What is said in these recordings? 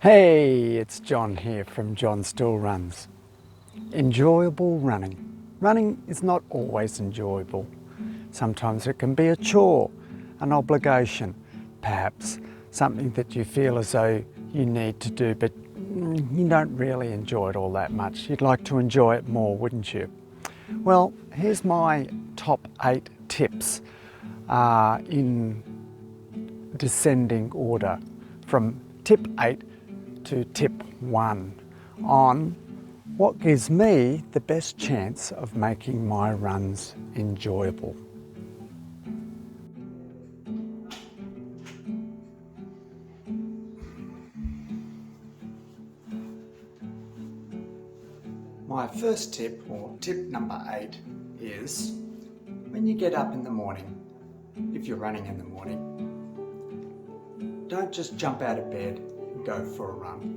Hey, it's John here from John Still Runs. Enjoyable running. Running is not always enjoyable. Sometimes it can be a chore, an obligation, perhaps something that you feel as though you need to do, but you don't really enjoy it all that much. You'd like to enjoy it more, wouldn't you? Well, here's my top 8 tips in descending order from tip 8 to tip 1 on what gives me the best chance of making my runs enjoyable. My first tip, or tip number 8, is when you get up in the morning, if you're running in the morning, don't just jump out of bed and go for a run.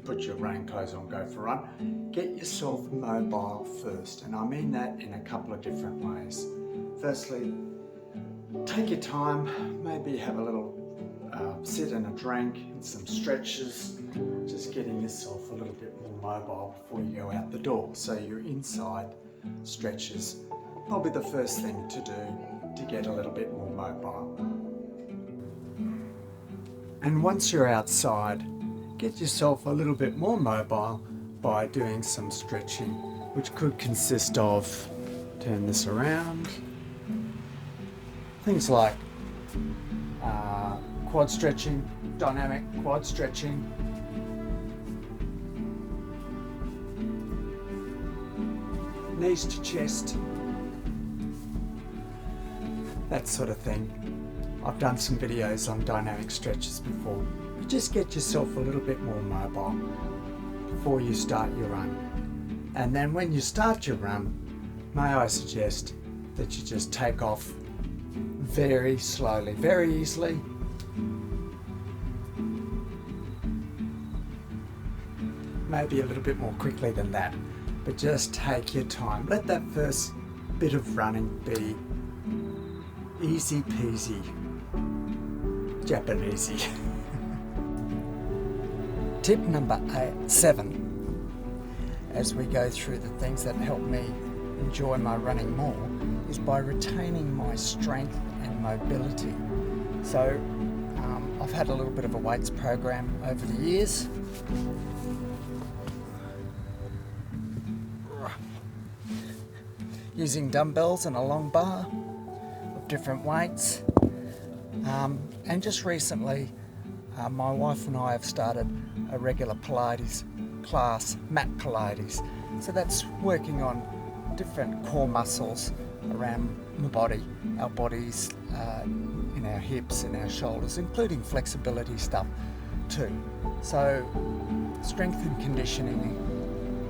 Put your running clothes on, go for a run. Get yourself mobile first, and I mean that in a couple of different ways. Firstly, take your time, maybe have a little sit and a drink and some stretches, just getting yourself a little bit more mobile before you go out the door. So your inside stretches, probably the first thing to do to get a little bit more mobile. And once you're outside, get yourself a little bit more mobile by doing some stretching, which could consist of, turn this around, things like quad stretching, dynamic quad stretching, knees to chest, that sort of thing. I've done some videos on dynamic stretches before, but just get yourself a little bit more mobile before you start your run. And then when you start your run, may I suggest that you just take off very slowly, very easily. Maybe a little bit more quickly than that, but just take your time. Let that first bit of running be easy peasy, Japanesey. Tip number 7, as we go through the things that help me enjoy my running more, is by retaining my strength and mobility. So I've had a little bit of a weights program over the years. Using dumbbells and a long bar of different weights. And just recently, my wife and I have started a regular Pilates class, mat Pilates. So that's working on different core muscles around the body, our bodies, in our hips, in our shoulders, including flexibility stuff too. So strength and conditioning,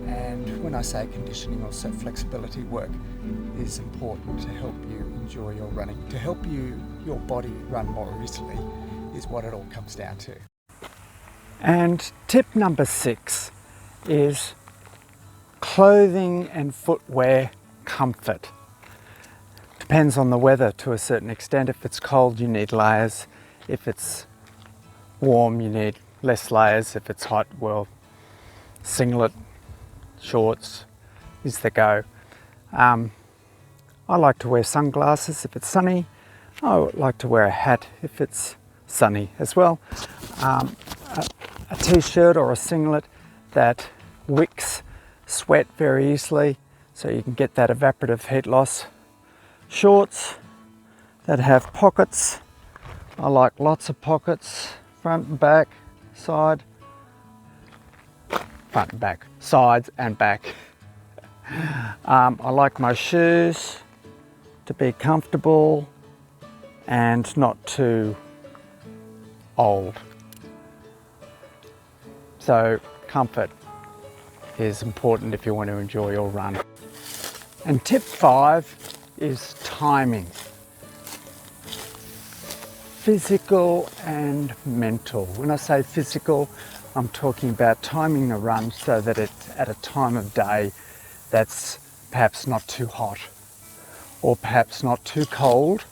and when I say conditioning, also flexibility work is important to help you enjoy your running, to help your body run more easily is what it all comes down to. And tip number 6 is clothing and footwear comfort. Depends on the weather to a certain extent. If it's cold, you need layers. If it's warm, you need less layers. If it's hot, well, singlet, shorts is the go. I like to wear sunglasses if it's sunny. I like to wear a hat if it's sunny as well. A t-shirt or a singlet that wicks sweat very easily, so you can get that evaporative heat loss. Shorts that have pockets. I like lots of pockets, front and back, side, front and back, sides and back. I like my shoes to be comfortable and not too old. So comfort is important if you want to enjoy your run. And tip 5 is timing. Physical and mental. When I say physical, I'm talking about timing the run so that it's at a time of day that's perhaps not too hot or perhaps not too cold,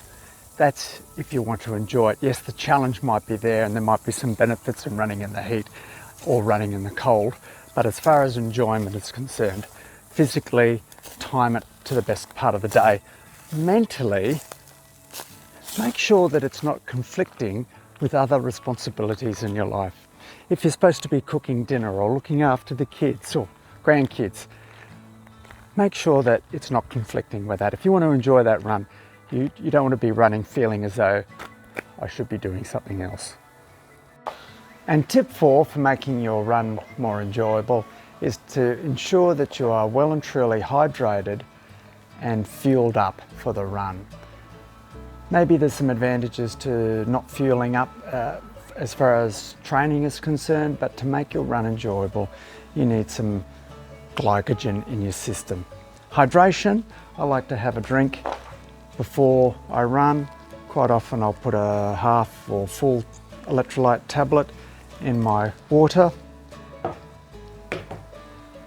that's if you want to enjoy it. Yes, the challenge might be there and there might be some benefits in running in the heat or running in the cold, but as far as enjoyment is concerned, physically time it to the best part of the day. Mentally, make sure that it's not conflicting with other responsibilities in your life. If you're supposed to be cooking dinner or looking after the kids or grandkids, make sure that it's not conflicting with that. If you want to enjoy that run, you don't want to be running feeling as though I should be doing something else. And tip 4 for making your run more enjoyable is to ensure that you are well and truly hydrated and fueled up for the run. Maybe there's some advantages to not fueling up as far as training is concerned, but to make your run enjoyable, you need some glycogen in your system. Hydration, I like to have a drink before I run. Quite often I'll put a half or full electrolyte tablet in my water.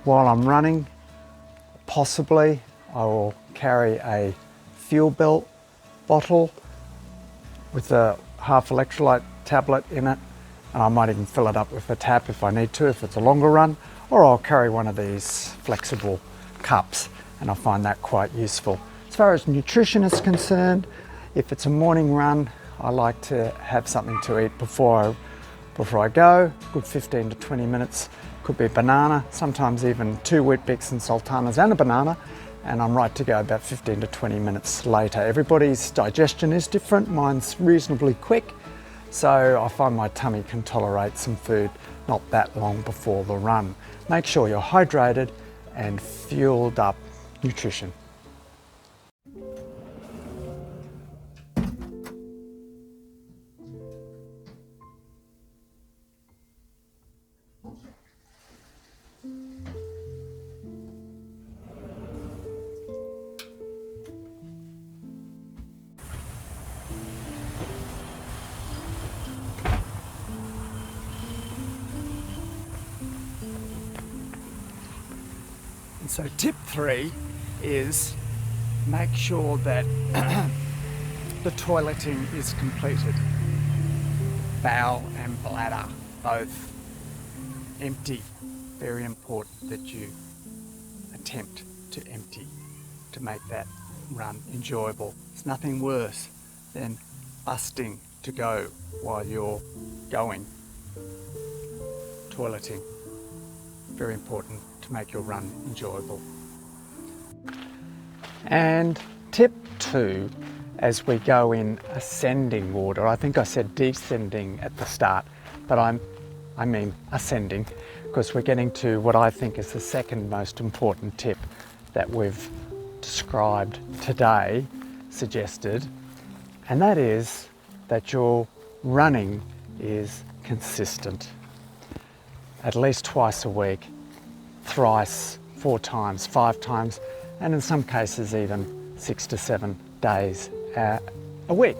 While I'm running, possibly I will carry a fuel belt bottle with a half electrolyte tablet in it, and I might even fill it up with a tap if I need to, if it's a longer run, or I'll carry one of these flexible cups, and I find that quite useful. As far as nutrition is concerned, if it's a morning run, I like to have something to eat before I go, good 15 to 20 minutes. Could be a banana, sometimes even 2 Weet-Bix and sultanas and a banana, and I'm right to go about 15 to 20 minutes later. Everybody's digestion is different, mine's reasonably quick, so I find my tummy can tolerate some food not that long before the run. Make sure you're hydrated and fueled up nutrition. And so tip 3 is make sure that the toileting is completed. Bowel and bladder both empty. Very important that you attempt to empty to make that run enjoyable. There's nothing worse than busting to go while you're going. Toileting, very important to make your run enjoyable. And tip 2, as we go in ascending order, I think I said descending at the start, but I mean ascending, because we're getting to what I think is the second most important tip that we've described today, suggested, and that is that your running is consistent. At least twice a week, thrice, 4 times, 5 times, and in some cases even 6 to 7 days a week.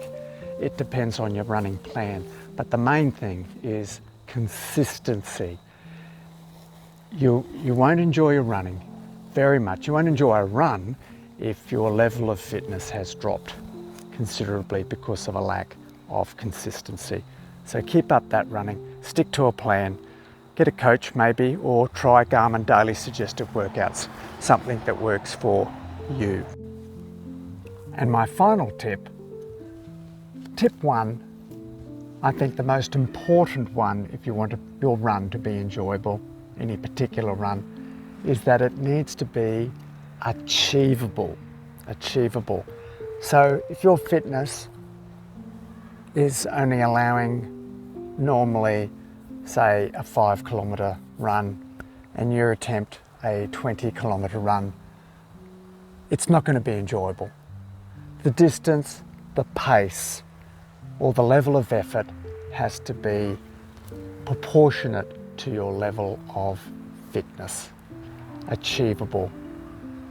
It depends on your running plan, but the main thing is consistency. You won't enjoy your running very much. You won't enjoy a run if your level of fitness has dropped considerably because of a lack of consistency. So keep up that running, stick to a plan, get a coach maybe, or try Garmin daily suggested workouts, something that works for you. And my final tip, tip 1, I think the most important one if you want your run to be enjoyable, any particular run, is that it needs to be achievable. Achievable. So if your fitness is only allowing normally, say, a 5-kilometre run, and you attempt a 20-kilometre run, it's not going to be enjoyable. The distance, the pace, or the level of effort has to be proportionate to your level of fitness. Achievable.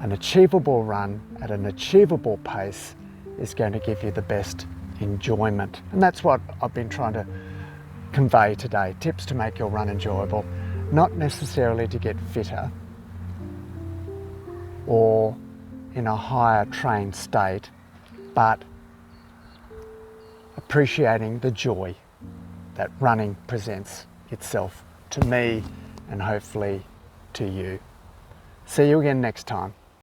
An achievable run at an achievable pace is going to give you the best enjoyment. And that's what I've been trying to convey today. Tips to make your run enjoyable, not necessarily to get fitter or in a higher trained state, but appreciating the joy that running presents itself to me and hopefully to you. See you again next time.